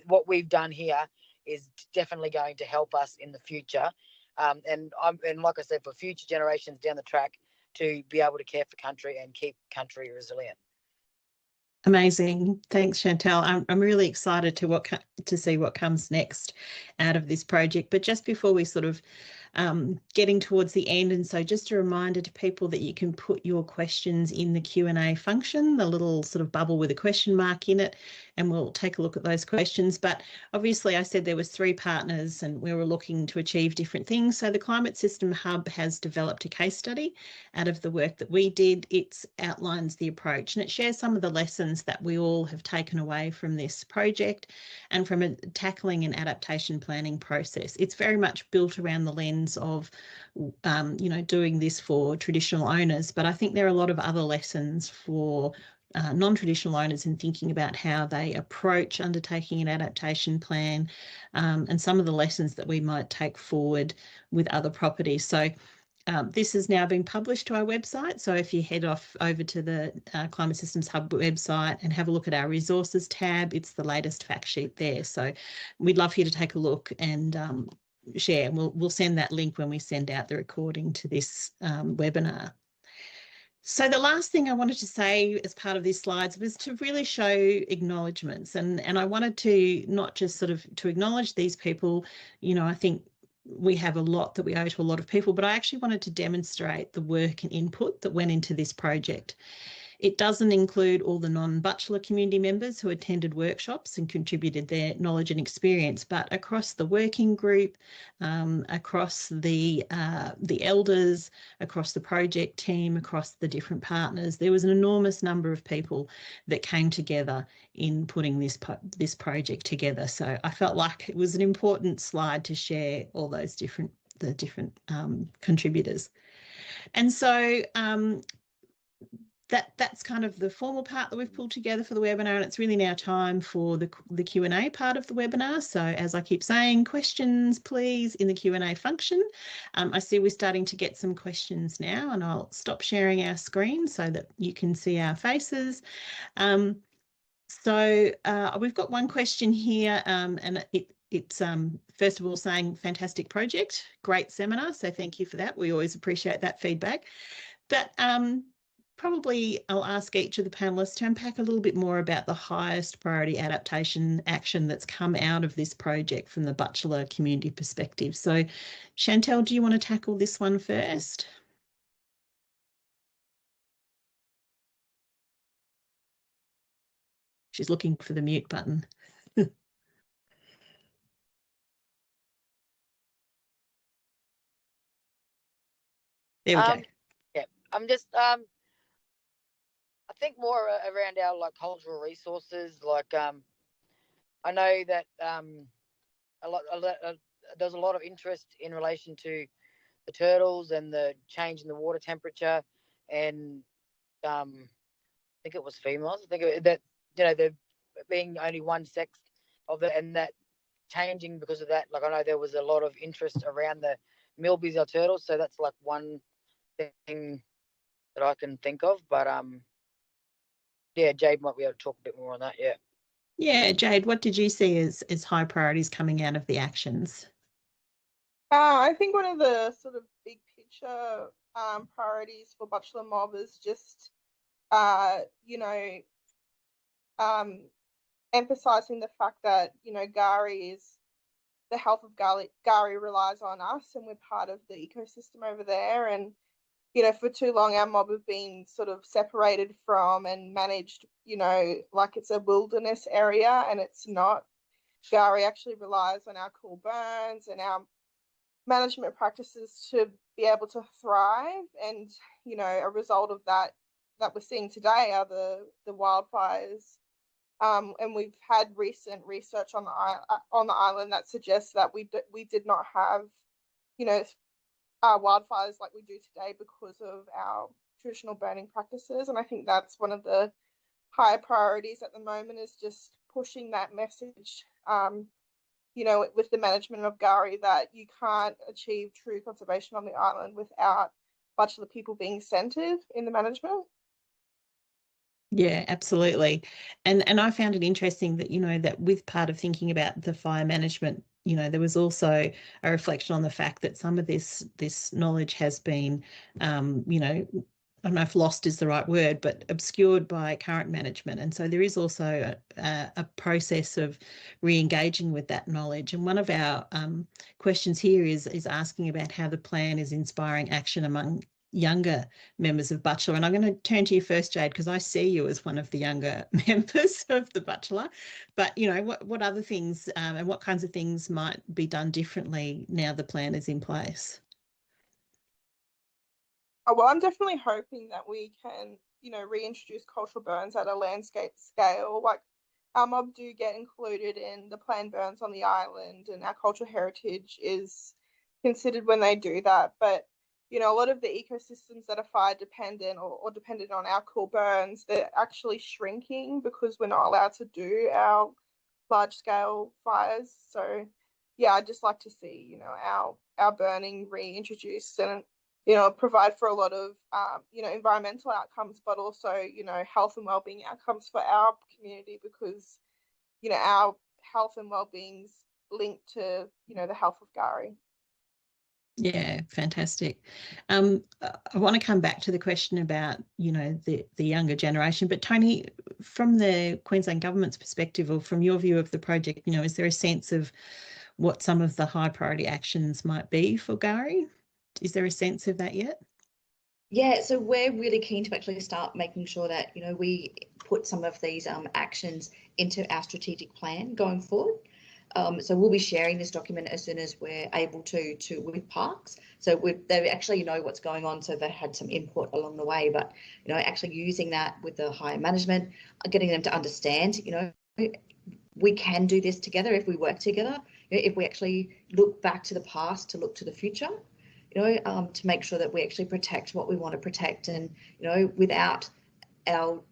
what we've done here is definitely going to help us in the future, and like I said, for future generations down the track, to be able to care for country and keep country resilient. Amazing. Thanks, Chantelle. I'm really excited to see what comes next out of this project. But just before we sort of getting towards the end, and so just a reminder to people that you can put your questions in the Q&A function, the little sort of bubble with a question mark in it, and we'll take a look at those questions. But obviously I said there was 3 partners and we were looking to achieve different things. So the Climate System Hub has developed a case study out of the work that we did. It outlines the approach and it shares some of the lessons that we all have taken away from this project and from tackling an adaptation planning process. It's very much built around the lens of doing this for traditional owners, but I think there are a lot of other lessons for non-traditional owners in thinking about how they approach undertaking an adaptation plan, and some of the lessons that we might take forward with other properties. So this has now been published to our website. So if you head over to the Climate Systems Hub website and have a look at our resources tab, it's the latest fact sheet there. So we'd love for you to take a look and share, and we'll send that link when we send out the recording to this webinar. So the last thing I wanted to say as part of these slides was to really show acknowledgements, and I wanted to not just sort of to acknowledge these people. I think we have a lot that we owe to a lot of people, but I actually wanted to demonstrate the work and input that went into this project. It doesn't include all the non-Butchulla community members who attended workshops and contributed their knowledge and experience, but across the working group, across the elders, across the project team, across the different partners, there was an enormous number of people that came together in putting this project together. So I felt like it was an important slide to share all those different contributors. And so that's kind of the formal part that we've pulled together for the webinar, and it's really now time for the Q&A part of the webinar. So as I keep saying, questions please in the Q&A function. I see we're starting to get some questions now, and I'll stop sharing our screen so that you can see our faces. So we've got one question here, and it's first of all saying fantastic project, great seminar. So thank you for that. We always appreciate that feedback. But probably I'll ask each of the panellists to unpack a little bit more about the highest priority adaptation action that's come out of this project from the Butchulla community perspective. So Chantel, do you want to tackle this one first? She's looking for the mute button. There we go. Yeah, I'm just I think more around our like cultural resources. Like I know that there's a lot of interest in relation to the turtles and the change in the water temperature, and I think it was females. I think that there being only one sex of it, and that changing because of that. Like I know there was a lot of interest around the Milby's turtles, so that's like one thing that I can think of. But yeah, Jade might be able to talk a bit more on that. Yeah. Yeah, Jade, what did you see as high priorities coming out of the actions? I think one of the sort of big picture priorities for Butchulla Mob is just, emphasising the fact that, K'gari is, the health of K'gari relies on us, and we're part of the ecosystem over there. And, for too long, our mob have been sort of separated from and managed, like it's a wilderness area, and it's not. K'gari actually relies on our cool burns and our management practices to be able to thrive. And, a result of that we're seeing today are the wildfires. And we've had recent research on the island that suggests that we did not have, wildfires like we do today because of our traditional burning practices. And I think that's one of the higher priorities at the moment, is just pushing that message, with the management of K'gari, that you can't achieve true conservation on the island without Butchulla people being centred in the management. Yeah, absolutely. And I found it interesting that, that with part of thinking about the fire management, there was also a reflection on the fact that some of this knowledge has been, I don't know if lost is the right word, but obscured by current management. And so there is also a process of re-engaging with that knowledge. And one of our questions here is asking about how the plan is inspiring action among younger members of Butchulla. And I'm going to turn to you first, Jade, because I see you as one of the younger members of the Butchulla. But, what other things and what kinds of things might be done differently now the plan is in place? Well, I'm definitely hoping that we can, reintroduce cultural burns at a landscape scale. Like, our mob do get included in the planned burns on the island, and our cultural heritage is considered when they do that. But, a lot of the ecosystems that are fire dependent or dependent on our cool burns, they're actually shrinking because we're not allowed to do our large scale fires. So, yeah, I'd just like to see, our burning reintroduced and, provide for a lot of, environmental outcomes, but also, health and wellbeing outcomes for our community, because, our health and wellbeing's linked to, the health of K'gari. Yeah, fantastic. I want to come back to the question about, the younger generation, but Tony, from the Queensland government's perspective, or from your view of the project, is there a sense of what some of the high priority actions might be for K'gari? Is there a sense of that yet? Yeah, so we're really keen to actually start making sure that, we put some of these actions into our strategic plan going forward. So we'll be sharing this document as soon as we're able to with parks. So they actually know what's going on, so they had some input along the way. But actually using that with the higher management, getting them to understand, we can do this together if we work together. If we actually look back to the past to look to the future, to make sure that we actually protect what we want to protect, and without our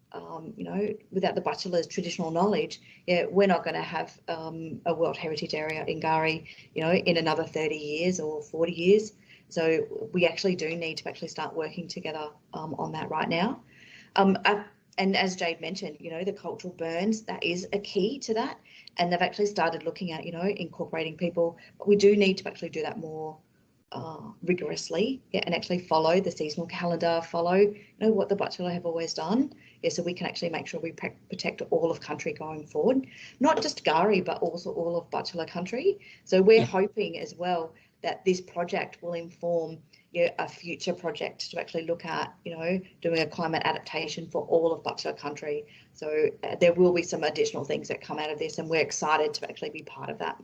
without the Butchulla's traditional knowledge, we're not going to have a World Heritage Area in K'gari, in another 30 years or 40 years. So we actually do need to actually start working together on that right now. And as Jade mentioned, the cultural burns, that is a key to that. And they've actually started looking at, incorporating people. But we do need to actually do that more rigorously, and actually follow the seasonal calendar, follow what the Butchulla have always done, so we can actually make sure we protect all of country going forward, not just K'gari but also all of Butchulla country. So we're hoping as well that this project will inform a future project to actually look at doing a climate adaptation for all of Butchulla country. So there will be some additional things that come out of this, and we're excited to actually be part of that.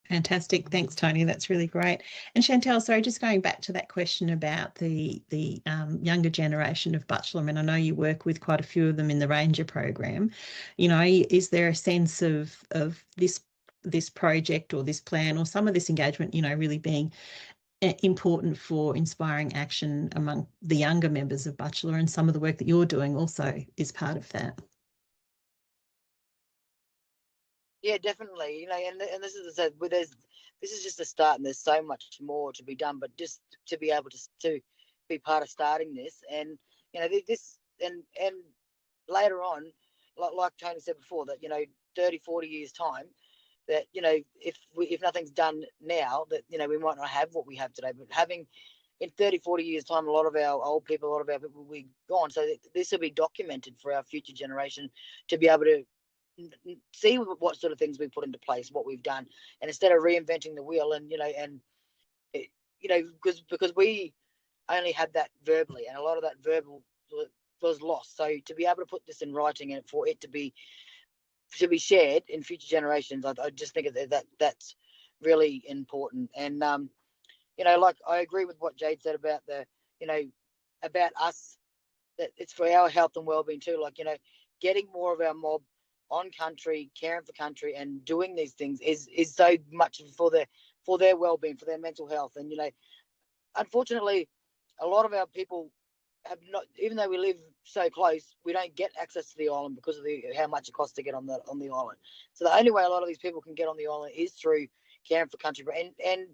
Fantastic. Thanks, Tony. That's really great. And Chantel, sorry, just going back to that question about the younger generation of Butchulla, and I know you work with quite a few of them in the Ranger program. Is there a sense of this project or this plan or some of this engagement, really being important for inspiring action among the younger members of Butchulla, and some of the work that you're doing also is part of that? Yeah, definitely. And this is this is just a start, and there's so much more to be done. But just to be able to be part of starting this, and this, and later on, like Tony said before, that 30, 40 years time, that if nothing's done now, that we might not have what we have today. But having in 30, 40 years time, a lot of our old people, a lot of our people will be gone. So this will be documented for our future generation to be able to see what sort of things we put into place, what we've done, and instead of reinventing the wheel, and because we only had that verbally, and a lot of that verbal was lost. So to be able to put this in writing and for it to be shared in future generations, I just think that's really important. And like I agree with what Jade said about about us, that it's for our health and well-being too. Like getting more of our mob on country, caring for country, and doing these things is so much for their well-being, for their mental health. And unfortunately, a lot of our people have not, even though we live so close, we don't get access to the island because of how much it costs to get on the island. So the only way a lot of these people can get on the island is through caring for country. And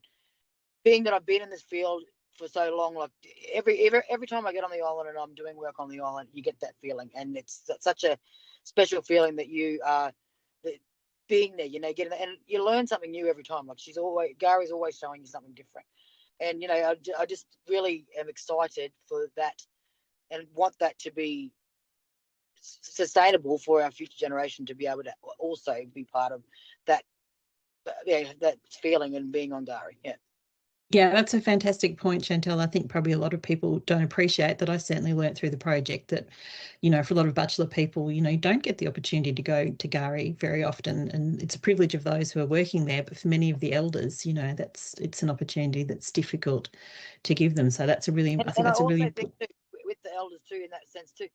being that I've been in this field for so long, like every time I get on the island and I'm doing work on the island, you get that feeling, and it's such a special feeling that you are being there, getting there, and you learn something new every time. Like K'gari's always showing you something different, and I just really am excited for that and want that to be sustainable for our future generation to be able to also be part of that feeling and being on K'gari. Yeah, that's a fantastic point, Chantel. I think probably a lot of people don't appreciate that. I certainly learnt through the project that, for a lot of Butchulla people, you don't get the opportunity to go to K'gari very often, and it's a privilege of those who are working there. But for many of the elders, it's an opportunity that's difficult to give them. So that's a really, I think that's a really think too, with the elders too, in that sense too.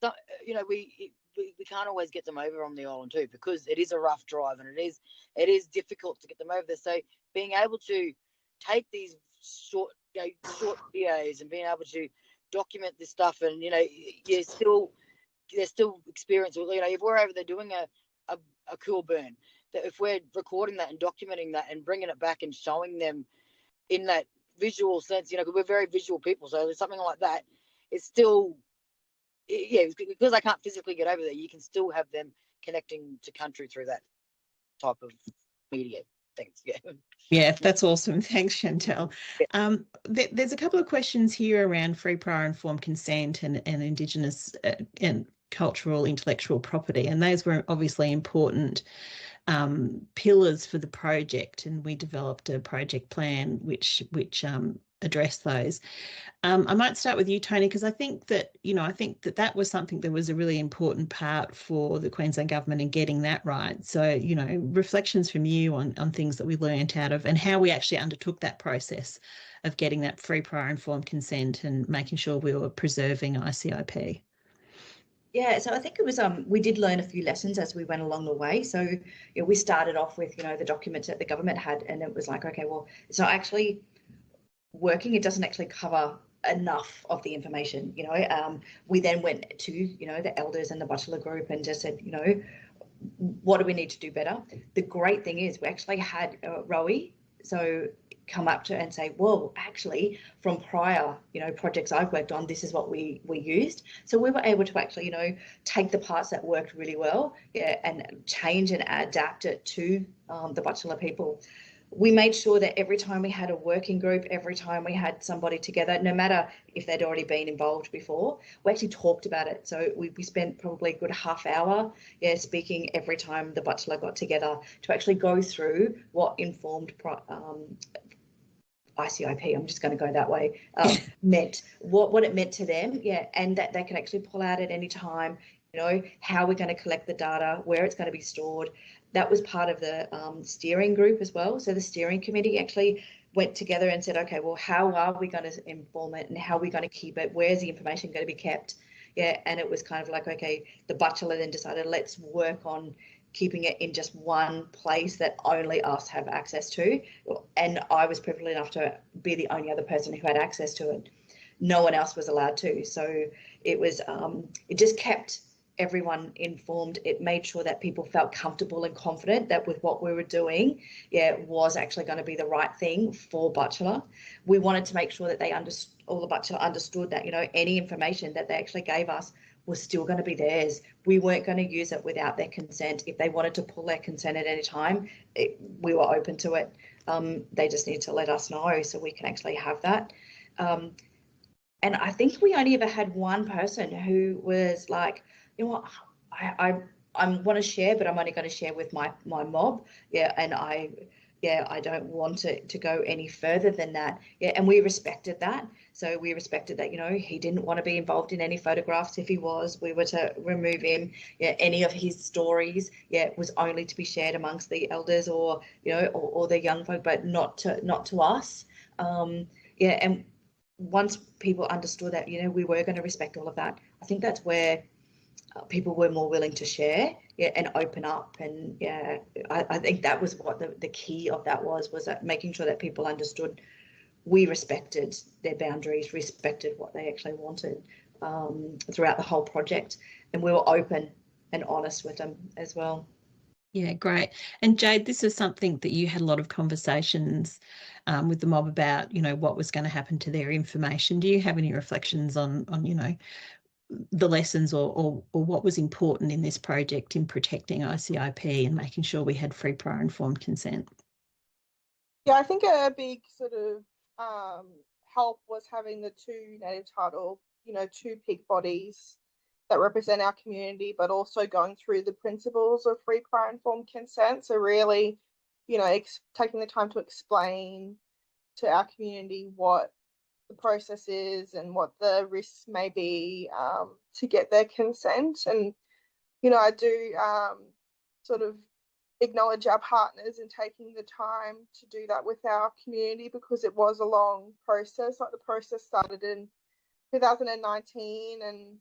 So, we can't always get them over on the island too, because it is a rough drive, and it is difficult to get them over there. So being able to take these short videos and being able to document this stuff, and they're still experiencing. If we're over there doing a cool burn, that if we're recording that and documenting that and bringing it back and showing them in that visual sense, because we're very visual people, so something like that, it's still because I can't physically get over there, you can still have them connecting to country through that type of media. Thanks. Yeah, that's awesome. Thanks, Chantel. There's a couple of questions here around free, prior, informed consent and Indigenous and cultural intellectual property, and those were obviously important pillars for the project, and we developed a project plan which addressed those. I might start with you, Tony, because I think that that was something that was a really important part for the Queensland government in getting that right. So, reflections from you on things that we learned out of and how we actually undertook that process of getting that free, prior, informed consent and making sure we were preserving ICIP. Yeah, so I think it was we did learn a few lessons as we went along the way. So we started off with the documents that the government had, and it was like, okay, well, it's not actually working. It doesn't actually cover enough of the information. We then went to the elders and the Butchulla group and just said, what do we need to do better? The great thing is we actually had Rowie. So come up to and say, well, actually, from prior, projects I've worked on, this is what we used. So we were able to actually, take the parts that worked really well, and change and adapt it to the Butchulla people. We made sure that every time we had a working group, every time we had somebody together, no matter if they'd already been involved before, we actually talked about it. So we spent probably a good half hour, speaking every time the Butchulla got together to actually go through what informed ICIP, I'm just going to go that way, meant, what it meant to them, and that they could actually pull out at any time, how we're going to collect the data, where it's going to be stored. That was part of the steering group as well. So the steering committee actually went together and said, okay, well, how are we going to inform it and how are we going to keep it? Where's the information going to be kept? And it was kind of like, okay, the Butchulla then decided, let's work on keeping it in just one place that only us have access to. And I was privileged enough to be the only other person who had access to it. No one else was allowed to. So it was, it just kept everyone informed. It made sure that people felt comfortable and confident that with what we were doing, was actually going to be the right thing for Butchulla. We wanted to make sure that they all the Butchulla understood that, any information that they actually gave us was still going to be theirs. We weren't going to use it without their consent. If they wanted to pull their consent at any time, we were open to it. They just need to let us know so we can actually have that. And I think we only ever had one person who was like, you know what, I want to share, but I'm only going to share with my mob. And I don't want to go any further than that. And we respected that. So we respected that, he didn't want to be involved in any photographs. If he was, we were to remove him. Any of his stories, was only to be shared amongst the elders or, or the young folk, but not to us. And once people understood that, we were going to respect all of that, I think that's where people were more willing to share and open up. And I think that was what the key of that was that making sure that people understood we respected their boundaries, respected what they actually wanted throughout the whole project, and we were open and honest with them as well. Yeah, great. And Jade, this is something that you had a lot of conversations with the mob about, what was going to happen to their information. Do you have any reflections on the lessons or what was important in this project in protecting ICIP and making sure we had free, prior, informed consent? Yeah, I think a big sort of help was having the two native title, two peak bodies that represent our community, but also going through the principles of free, prior, informed consent. So really, taking the time to explain to our community what the process is and what the risks may be to get their consent. And, I do sort of acknowledge our partners in taking the time to do that with our community, because it was a long process. Like, the process started in 2019 and,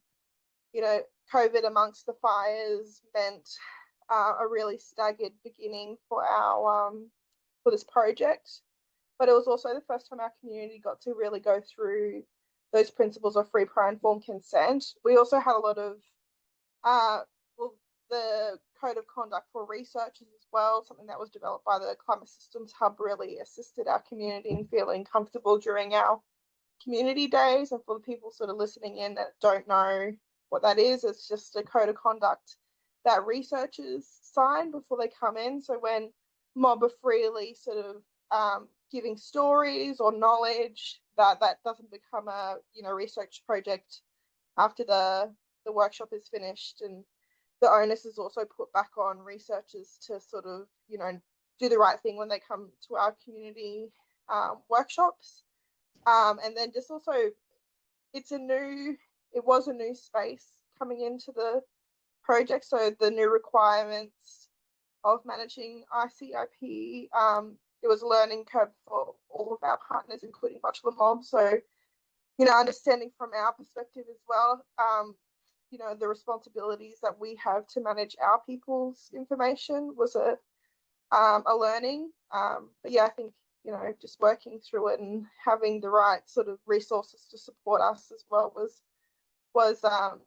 COVID amongst the fires meant a really staggered beginning for our for this project. But it was also the first time our community got to really go through those principles of free, prior, informed consent. We also had a lot of the code of conduct for researchers as well, something that was developed by the Climate Systems Hub, really assisted our community in feeling comfortable during our community days. And for the people sort of listening in that don't know what that is, it's just a code of conduct that researchers sign before they come in. So when mob are freely sort of giving stories or knowledge, that doesn't become a research project after the workshop is finished. And the onus is also put back on researchers to sort of do the right thing when they come to our community workshops. And then just also, it was a new space coming into the project, so the new requirements of managing ICIP, it was a learning curve for all of our partners, including Butchulla mob. So, understanding from our perspective as well, the responsibilities that we have to manage our people's information was a learning. But yeah, I think, just working through it and having the right sort of resources to support us as well was a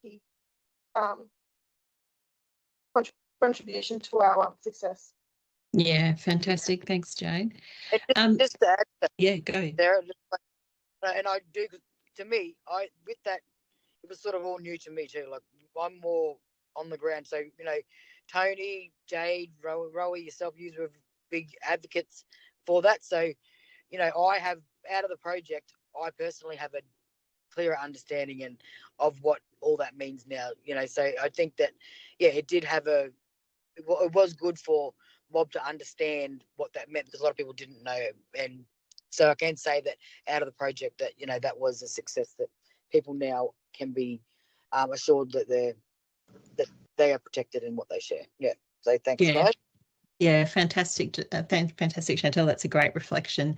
key contribution to our success. Yeah, fantastic. Thanks, Jane. And just to add to that, Yeah, go. there, and I do, to me, with that, it was sort of all new to me too. Like, I'm more on the ground, so Tony, Jade, Rowie, yourself, you were big advocates for that. So I have, out of the project, I personally have a clearer understanding of what all that means now. So I think that it did have it was good for mob to understand what that meant, because a lot of people didn't know. And so I can say that out of the project that that was a success, that people now can be assured that they are protected in what they share. So thanks, guys. Yeah, fantastic, fantastic, Chantal. That's a great reflection.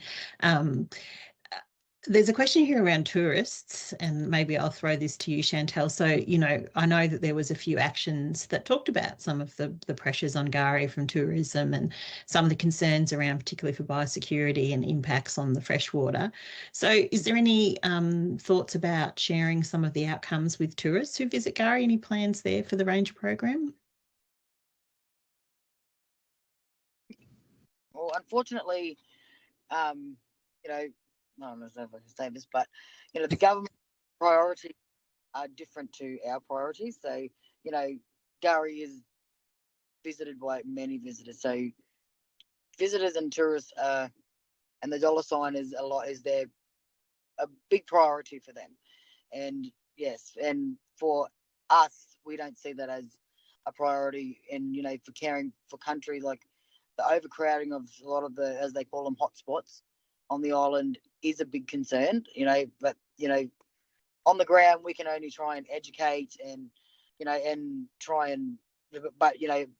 There's a question here around tourists, and maybe I'll throw this to you, Chantal. So, I know that there was a few actions that talked about some of the pressures on K'gari from tourism and some of the concerns around, particularly for biosecurity and impacts on the freshwater. So is there any thoughts about sharing some of the outcomes with tourists who visit K'gari? Any plans there for the Ranger program? Well, unfortunately, I don't know if I can say this, but the government priorities are different to our priorities. So K'gari is visited by many visitors. So visitors and tourists and the dollar sign is a big priority for them. And yes, and for us, we don't see that as a priority. And for caring for country, like the overcrowding of a lot of the, as they call them, hotspots on the island is a big concern, but on the ground we can only try and educate and and try and, but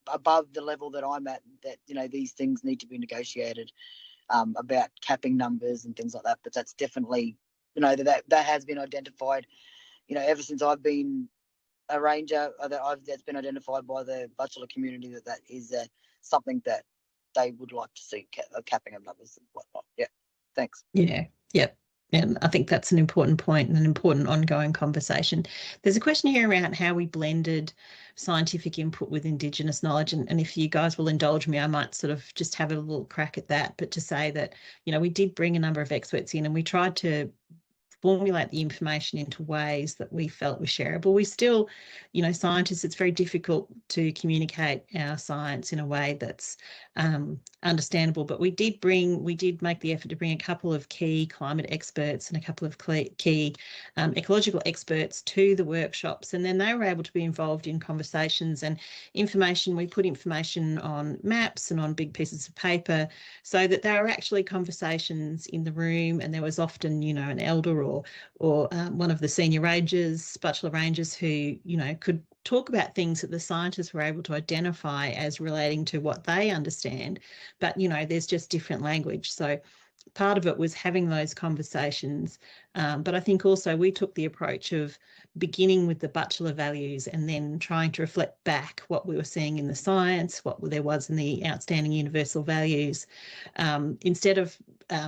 above the level that I'm at, that these things need to be negotiated about capping numbers and things like that. But that's definitely that has been identified ever since I've been a ranger, that's been identified by the Butchulla community, that is something that they would like to see, capping of numbers and whatnot. Thanks. Yeah. And I think that's an important point and an important ongoing conversation. There's a question here around how we blended scientific input with Indigenous knowledge. And if you guys will indulge me, I might sort of just have a little crack at that. But to say that, we did bring a number of experts in, and we tried to formulate the information into ways that we felt were shareable. We still, scientists, it's very difficult to communicate our science in a way that's understandable, but we did make the effort to bring a couple of key climate experts and a couple of key ecological experts to the workshops, and then they were able to be involved in conversations and information. We put information on maps and on big pieces of paper, so that there were actually conversations in the room, and there was often, an elder or one of the senior rangers, Butchulla rangers, who, could talk about things that the scientists were able to identify as relating to what they understand. But, there's just different language. So part of it was having those conversations. But I think also we took the approach of beginning with the Butchulla values and then trying to reflect back what we were seeing in the science, what there was in the outstanding universal values, instead of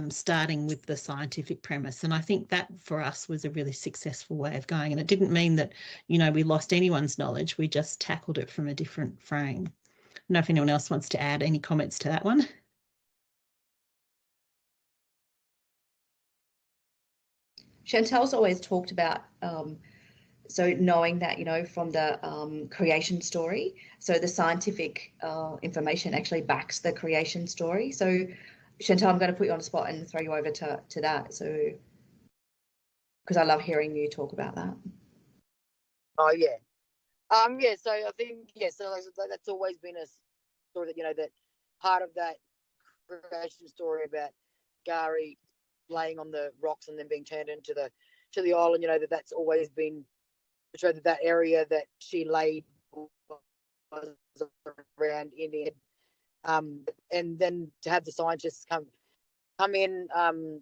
starting with the scientific premise. And I think that for us was a really successful way of going. And it didn't mean that, we lost anyone's knowledge. We just tackled it from a different frame. I don't know if anyone else wants to add any comments to that one. Chantal's always talked about so knowing that from the creation story, so the scientific information actually backs the creation story. So Chantal, I'm going to put you on the spot and throw you over to that, so because I love hearing you talk about that. So I think so that's always been a story that that part of that creation story about K'gari laying on the rocks and then being turned into the island, that's always been portrayed, that area that she laid was around India. And then to have the scientists come in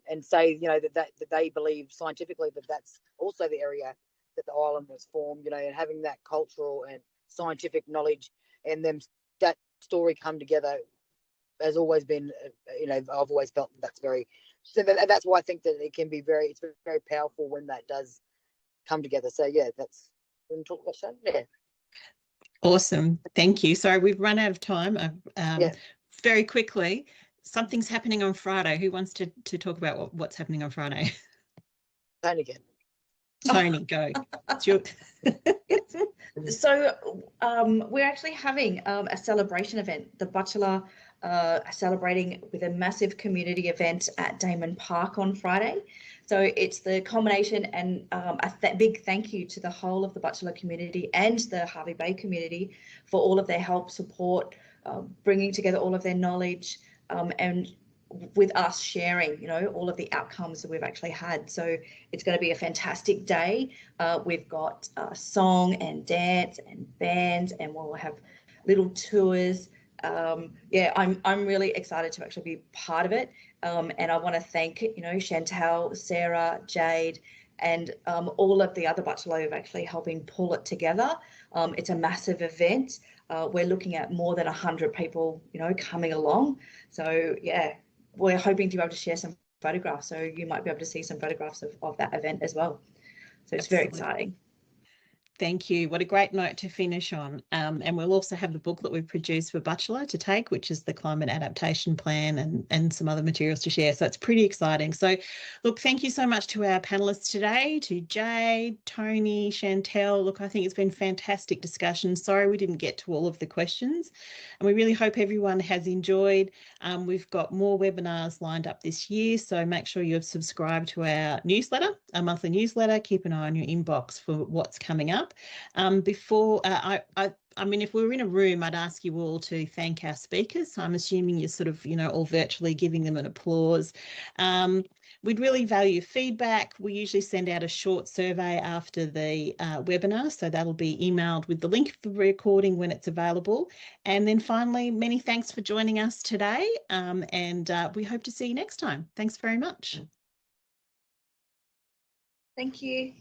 and say, that they believe scientifically that that's also the area that the island was formed, and having that cultural and scientific knowledge and them, that story come together has always been, I've always felt that's very, so that's why I think that it can be it's very powerful when that does come together. So that's, we can talk about that. Awesome, thank you. Sorry, we've run out of time. very quickly, something's happening on Friday. Who wants to talk about what's happening on Friday? Tony again. Tony, go. It's your... So we're actually having a celebration event, the Butchulla celebrating with a massive community event at Damon Park on Friday. So it's the culmination and a big thank you to the whole of the Butchulla community and the Hervey Bay community for all of their help, support, bringing together all of their knowledge, and with us sharing, you know, all of the outcomes that we've actually had. So it's going to be a fantastic day. We've got song and dance and bands, and we'll have little tours. Yeah, I'm really excited to actually be part of it. And I want to thank, you know, Chantal, Sarah, Jade, and all of the other Butchulla who've actually helping pull it together. It's a massive event. We're looking at more than 100 people, you know, coming along. So yeah, we're hoping to be able to share some photographs. So you might be able to see some photographs of that event as well. So it's very exciting. Thank you. What a great note to finish on. And we'll also have the booklet we've produced for Butchulla to take, which is the Climate Adaptation Plan and some other materials to share. So it's pretty exciting. So look, thank you so much to our panellists today, to Jade, Tony, Chantel. Look, I think it's been fantastic discussion. Sorry we didn't get to all of the questions. And we really hope everyone has enjoyed. We've got more webinars lined up this year. So make sure you've subscribed to our newsletter, our monthly newsletter. Keep an eye on your inbox for what's coming up. Before I mean, if we were in a room, I'd ask you all to thank our speakers. So I'm assuming you're sort of, you know, all virtually giving them an applause. We'd really value feedback. We usually send out a short survey after the webinar, so that'll be emailed with the link for recording when it's available. And then finally, many thanks for joining us today, and we hope to see you next time. Thanks very much. Thank you.